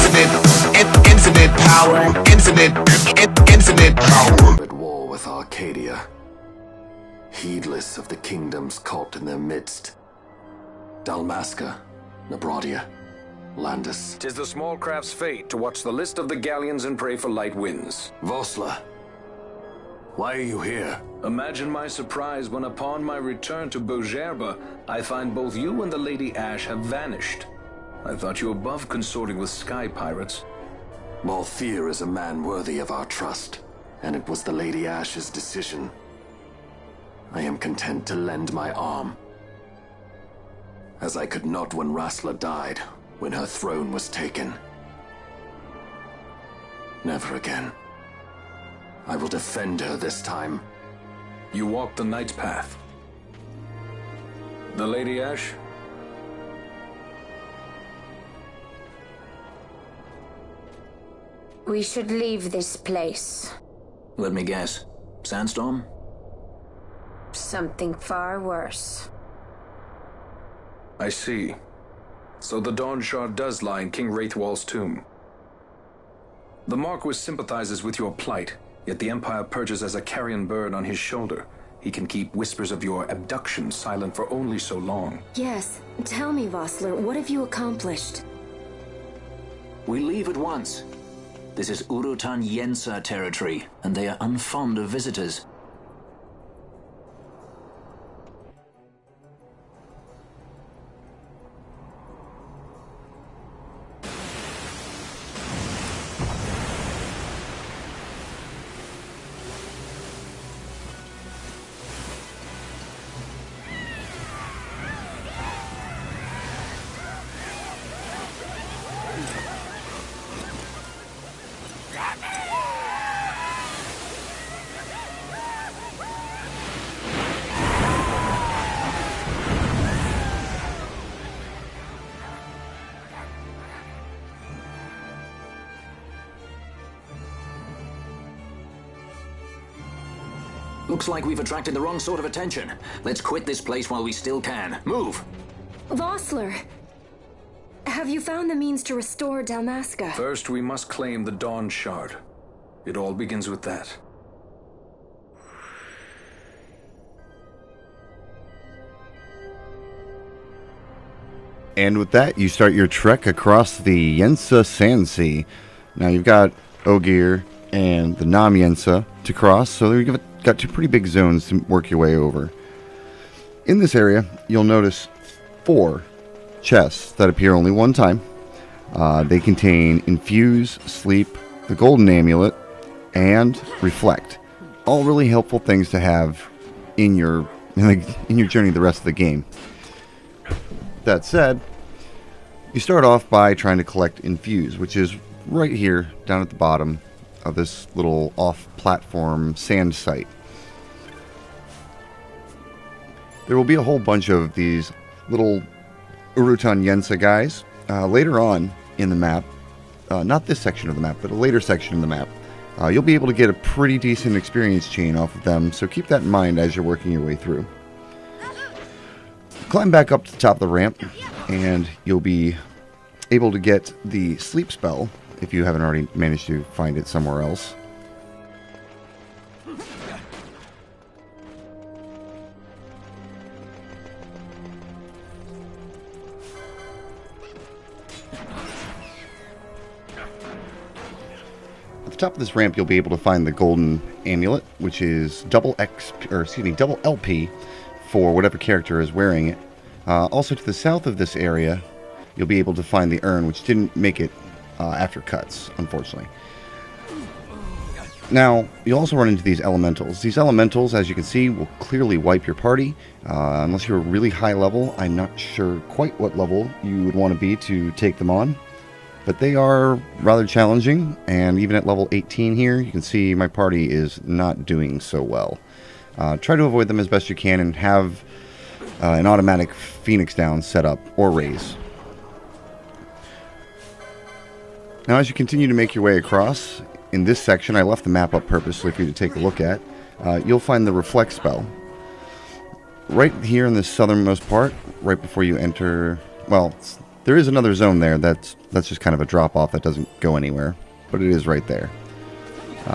infinite power, infinite power. At war with Arcadia, heedless of the kingdoms caught in their midst. Dalmasca, Nabrodia, Landis. 'Tis the small craft's fate to watch the list of the galleons and pray for light winds. Vossler, why are you here? Imagine my surprise when upon my return to Beaugerbe, I find both you and the Lady Ash have vanished. I thought you above consorting with sky pirates. Malfear is a man worthy of our trust, and it was the Lady Ash's decision. I am content to lend my arm, as I could not when Rassler died, when her throne was taken. Never again. I will defend her this time. You walked the Knight's path. The Lady Ash? We should leave this place. Let me guess. Sandstorm? Something far worse. I see. So the Dawn Shard does lie in King Wraithwall's tomb. The Marquis sympathizes with your plight, yet the Empire perches as a carrion bird on his shoulder. He can keep whispers of your abduction silent for only so long. Yes. Tell me, Vossler, what have you accomplished? We leave at once. This is Urutan Yensa territory, and they are unfond of visitors. Looks like we've attracted the wrong sort of attention. Let's quit this place while we still can. Move! Vossler! Have you found the means to restore Dalmasca? First, we must claim the Dawn Shard. It all begins with that. And with that, you start your trek across the Yensa Sandsea. Now you've got Ogier and the Nam Yensa to cross, so you've got two pretty big zones to work your way over. In this area, you'll notice 4 chests that appear only one time. They contain Infuse, Sleep, the Golden Amulet, and Reflect. All really helpful things to have in your journey the rest of the game. That said, you start off by trying to collect Infuse, which is right here down at the bottom of this little off-platform sand site. There will be a whole bunch of these little Urutan Yensa guys later on in the map. Not this section of the map, but a later section of the map. You'll be able to get a pretty decent experience chain off of them, so keep that in mind as you're working your way through. Climb back up to the top of the ramp, and you'll be able to get the sleep spell if you haven't already managed to find it somewhere else. At the top of this ramp, you'll be able to find the Golden Amulet, which is double LP for whatever character is wearing it. Also to the south of this area, you'll be able to find the urn, which didn't make it after cuts, unfortunately. Now, you'll also run into these elementals. These elementals, as you can see, will clearly wipe your party. Unless you're really high level, I'm not sure quite what level you would want to be to take them on. But they are rather challenging, and even at level 18 here, you can see my party is not doing so well. Try to avoid them as best you can and have an automatic Phoenix down set up, or raise. Now, as you continue to make your way across, in this section, I left the map up purposely for you to take a look at, you'll find the Reflect spell. Right here in the southernmost part, right before you enter, well, There is another zone there that's just kind of a drop-off that doesn't go anywhere, but it is right there.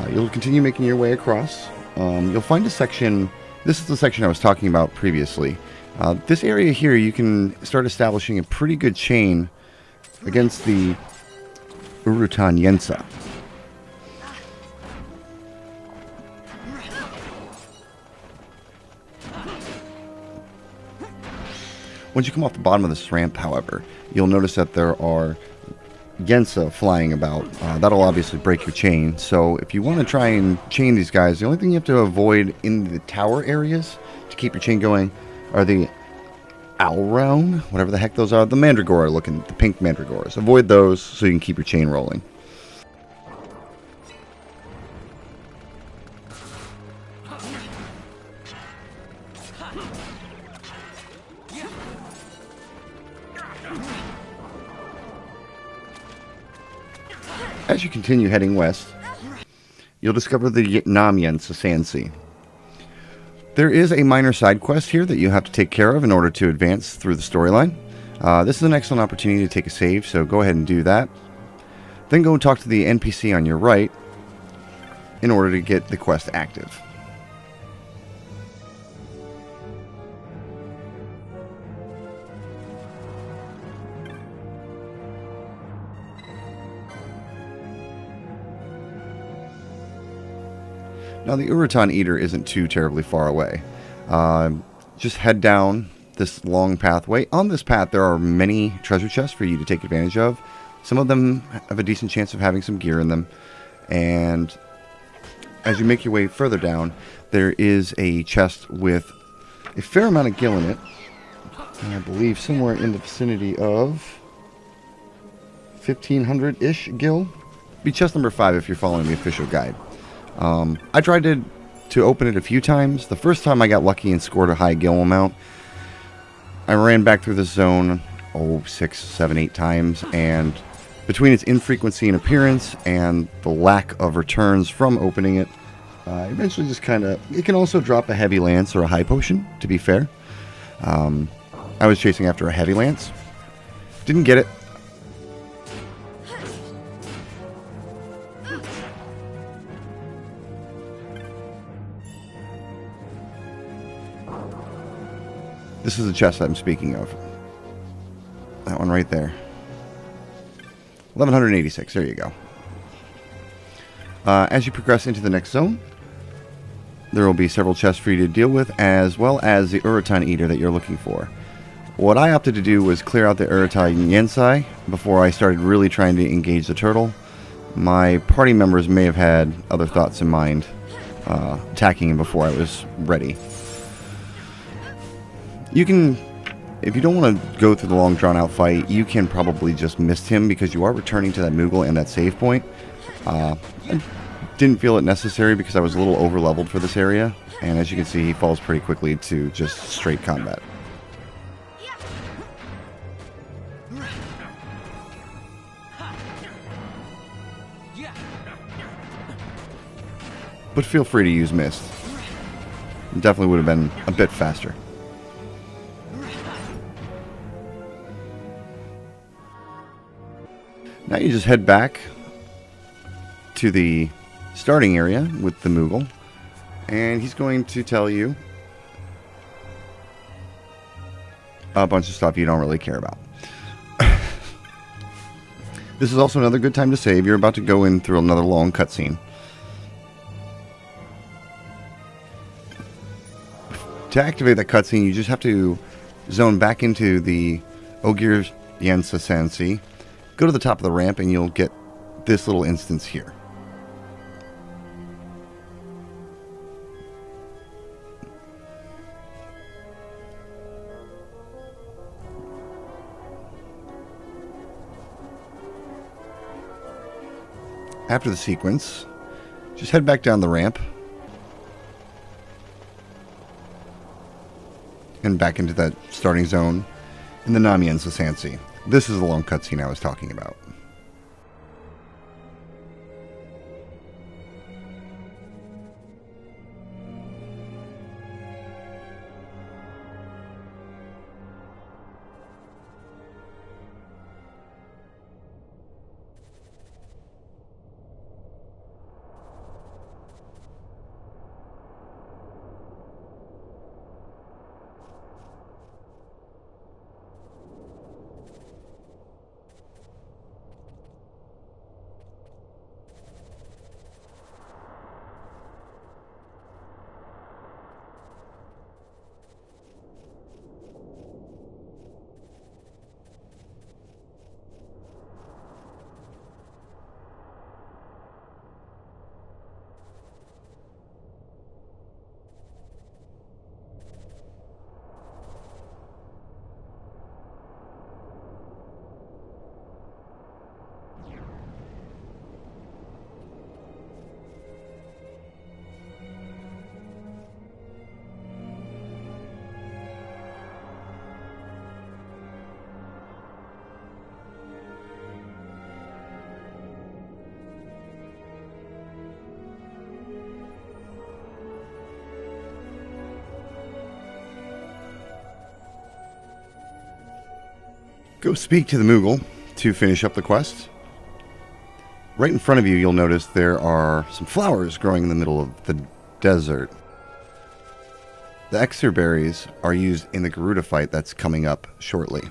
You'll continue making your way across. You'll find a section. This is the section I was talking about previously. This area here, you can start establishing a pretty good chain against the Urutan Yensa. Once you come off the bottom of this ramp, however, you'll notice that there are Yensa flying about. That'll obviously break your chain. So if you want to try and chain these guys, the only thing you have to avoid in the tower areas to keep your chain going are the Alround, whatever the heck those are, the Mandragora looking, the pink Mandragoras. Avoid those so you can keep your chain rolling. As you continue heading west, you'll discover the Yensa Sandsea. There is a minor side quest here that you have to take care of in order to advance through the storyline. This is an excellent opportunity to take a save, so go ahead and do that. Then go and talk to the NPC on your right in order to get the quest active. Now, the Urutan Eater isn't too terribly far away. Just head down this long pathway. On this path, there are many treasure chests for you to take advantage of. Some of them have a decent chance of having some gear in them. And as you make your way further down, there is a chest with a fair amount of gil in it. And I believe somewhere in the vicinity of 1,500-ish gil. Be chest number 5 if you're following the official guide. I tried to open it a few times. The first time I got lucky and scored a high gil amount. I ran back through this zone 6, 7, 8 times, and between its infrequency in appearance and the lack of returns from opening it, I eventually just kind of... It can also drop a heavy lance or a high potion, to be fair. I was chasing after a heavy lance. Didn't get it. This is the chest I'm speaking of. That one right there. 1186, there you go. As you progress into the next zone, there will be several chests for you to deal with, as well as the Urutan Eater that you're looking for. What I opted to do was clear out the Urutan Yensa before I started really trying to engage the turtle. My party members may have had other thoughts in mind, attacking him before I was ready. You can, if you don't want to go through the long drawn-out fight, you can probably just miss him because you are returning to that Moogle and that save point. I didn't feel it necessary because I was a little over-leveled for this area, and as you can see, he falls pretty quickly to just straight combat. But feel free to use Mist. It definitely would have been a bit faster. Now you just head back to the starting area with the Moogle, and he's going to tell you a bunch of stuff you don't really care about. This is also another good time to save. You're about to go in through another long cutscene. To activate that cutscene, you just have to zone back into the Ogier Yensa Sandsea. Go to the top of the ramp and you'll get this little instance here. After the sequence, just head back down the ramp and back into that starting zone in the Yensa Sandsea. This is the long cutscene I was talking about. Go speak to the Moogle to finish up the quest. Right in front of you, you'll notice there are some flowers growing in the middle of the desert. The Exer berries are used in the Garuda fight that's coming up shortly.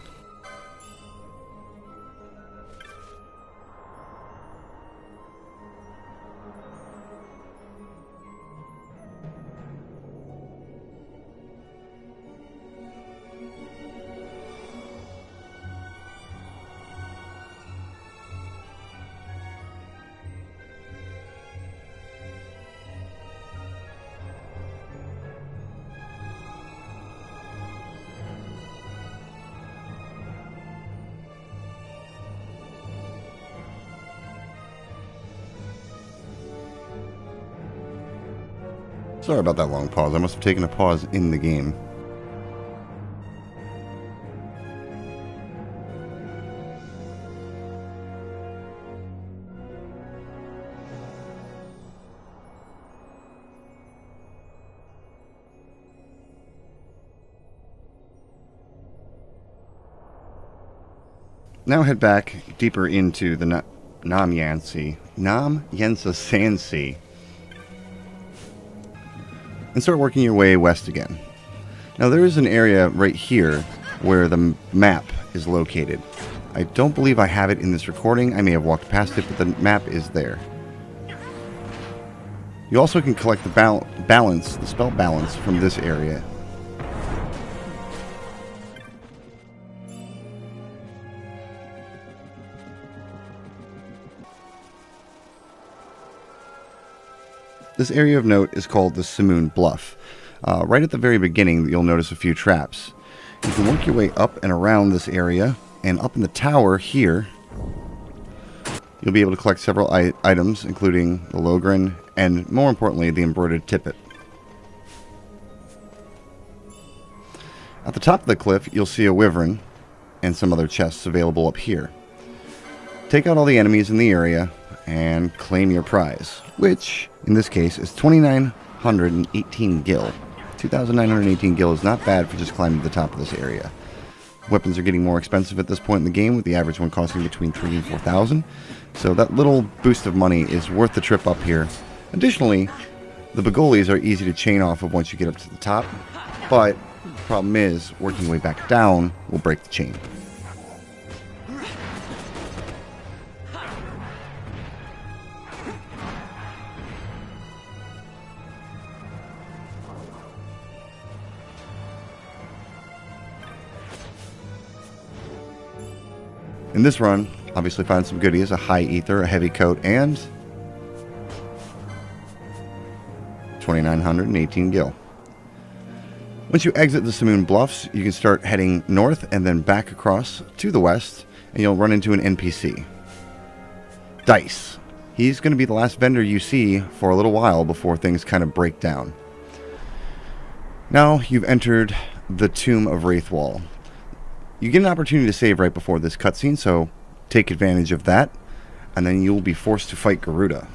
Sorry about that long pause. I must have taken a pause in the game. Now head back deeper into the Yensa Sandsea, and start working your way west again. Now there is an area right here where the map is located. I don't believe I have it in this recording. I may have walked past it, but the map is there. You also can collect the the spell balance from this area. This area of note is called the Simoon Bluff. Right at the very beginning, you'll notice a few traps. You can work your way up and around this area, and up in the tower here, you'll be able to collect several items, including the Logren, and more importantly, the embroidered tippet. At the top of the cliff, you'll see a wyvern and some other chests available up here. Take out all the enemies in the area and claim your prize, which in this case is 2,918 gil. 2,918 gil is not bad for just climbing to the top of this area. Weapons are getting more expensive at this point in the game, with the average one costing between 3,000 and 4,000. So that little boost of money is worth the trip up here. Additionally, the Begolis are easy to chain off of once you get up to the top, but the problem is working your way back down will break the chain. In this run, obviously find some goodies, a high ether, a heavy coat, and 2,918 gil. Once you exit the Simoon Bluffs, you can start heading north and then back across to the west, and you'll run into an NPC. Dice. He's going to be the last vendor you see for a little while before things kind of break down. Now you've entered the Tomb of Wraithwall. You get an opportunity to save right before this cutscene, so take advantage of that, and then you'll be forced to fight Garuda.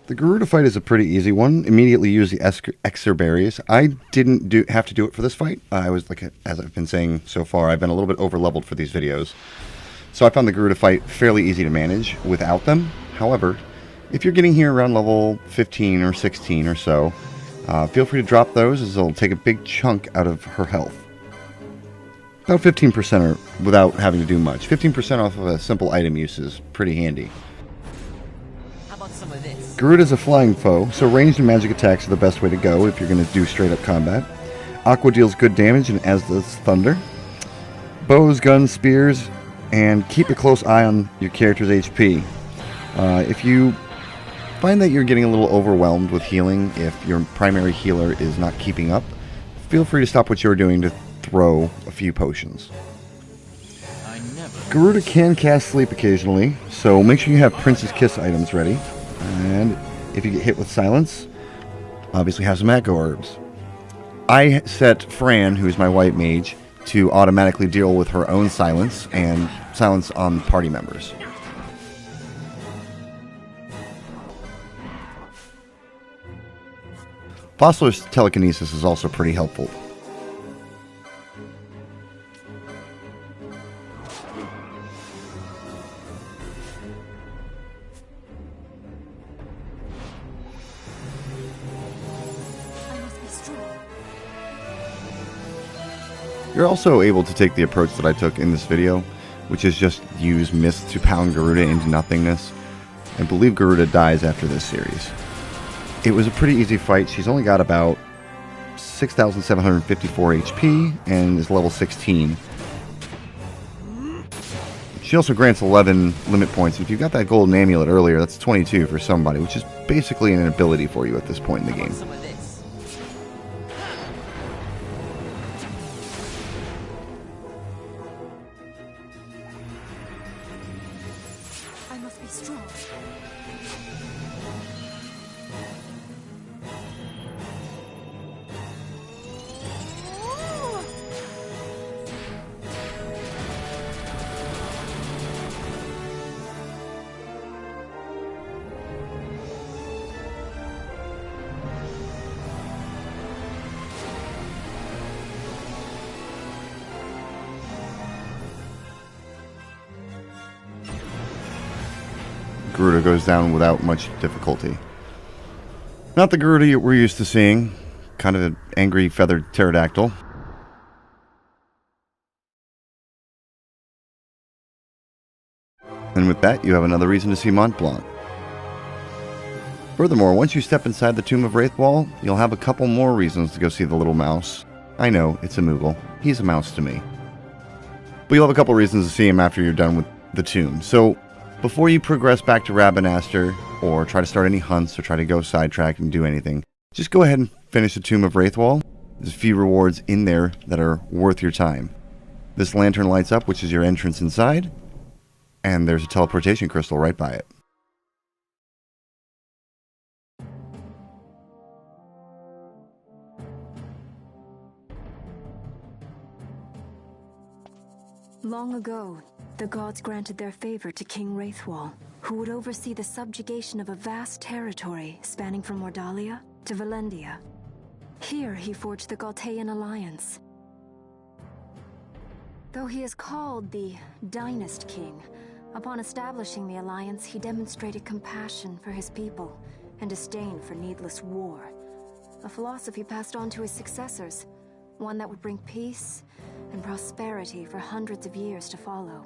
The Garuda fight is a pretty easy one. Immediately use the Exer berries. I didn't have to do it for this fight. I was, like, as I've been saying so far, I've been a little bit over-leveled for these videos. So I found the Garuda fight fairly easy to manage without them. However, if you're getting here around level 15 or 16 or so, feel free to drop those, as they'll take a big chunk out of her health. About 15% without having to do much. 15% off of a simple item use is pretty handy. Garuda is a flying foe, so ranged and magic attacks are the best way to go if you're going to do straight up combat. Aqua deals good damage, and as does Thunder. Bows, guns, spears, and keep a close eye on your character's HP. If you find that you're getting a little overwhelmed with healing, if your primary healer is not keeping up, feel free to stop what you're doing to throw a few potions. I never Garuda can cast sleep occasionally, so make sure you have Prince's Kiss items ready. And if you get hit with silence, obviously have some echo herbs. I set Fran, who's my white mage, to automatically deal with her own silence and silence on party members. Fossler's telekinesis is also pretty helpful. You're also able to take the approach that I took in this video, which is just use Mist to pound Garuda into nothingness, and believe Garuda dies after this series. It was a pretty easy fight. She's only got about 6,754 HP and is level 16. She also grants 11 limit points. If you got that golden amulet earlier, that's 22 for somebody, which is basically an ability for you at this point in the game. I must be strong. Garuda goes down without much difficulty. Not the Garuda we're used to seeing, kind of an angry feathered pterodactyl. And with that, you have another reason to see Mont Blanc. Furthermore, once you step inside the Tomb of Wraithwall, you'll have a couple more reasons to go see the little mouse. I know, it's a Moogle. He's a mouse to me. But you'll have a couple reasons to see him after you're done with the tomb. So, before you progress back to Rabanastre, or try to start any hunts, or try to go sidetrack and do anything, just go ahead and finish the Tomb of Wraithwall. There's a few rewards in there that are worth your time. This lantern lights up, which is your entrance inside, and there's a teleportation crystal right by it. Long ago, the gods granted their favor to King Wraithwall, who would oversee the subjugation of a vast territory spanning from Mordalia to Valendia. Here he forged the Galtean Alliance. Though he is called the Dynast King, upon establishing the alliance he demonstrated compassion for his people and disdain for needless war. A philosophy passed on to his successors, one that would bring peace and prosperity for hundreds of years to follow.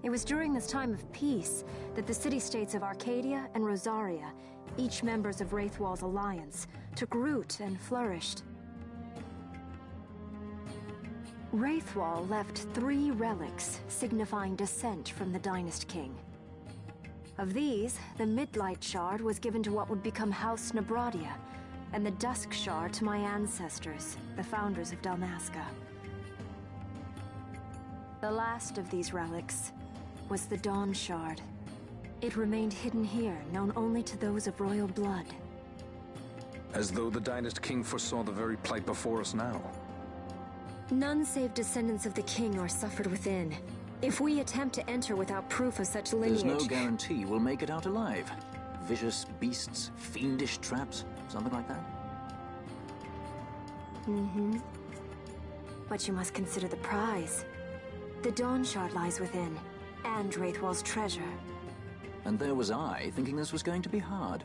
It was during this time of peace that the city-states of Arcadia and Rosaria, each members of Wraithwall's alliance, took root and flourished. Wraithwall left 3 relics signifying descent from the Dynast King. Of these, the Midlight Shard was given to what would become House Nabradia, and the Dusk Shard to my ancestors, the founders of Dalmasca. The last of these relics was the Dawn Shard. It remained hidden here, known only to those of royal blood. As though the Dynast King foresaw the very plight before us now. None save descendants of the king are suffered within. If we attempt to enter without proof of such lineage... There's no guarantee we'll make it out alive. Vicious beasts, fiendish traps, something like that? Mm-hmm. But you must consider the prize. The Dawn Shard lies within, and Wraithwall's treasure. And there was I, thinking this was going to be hard.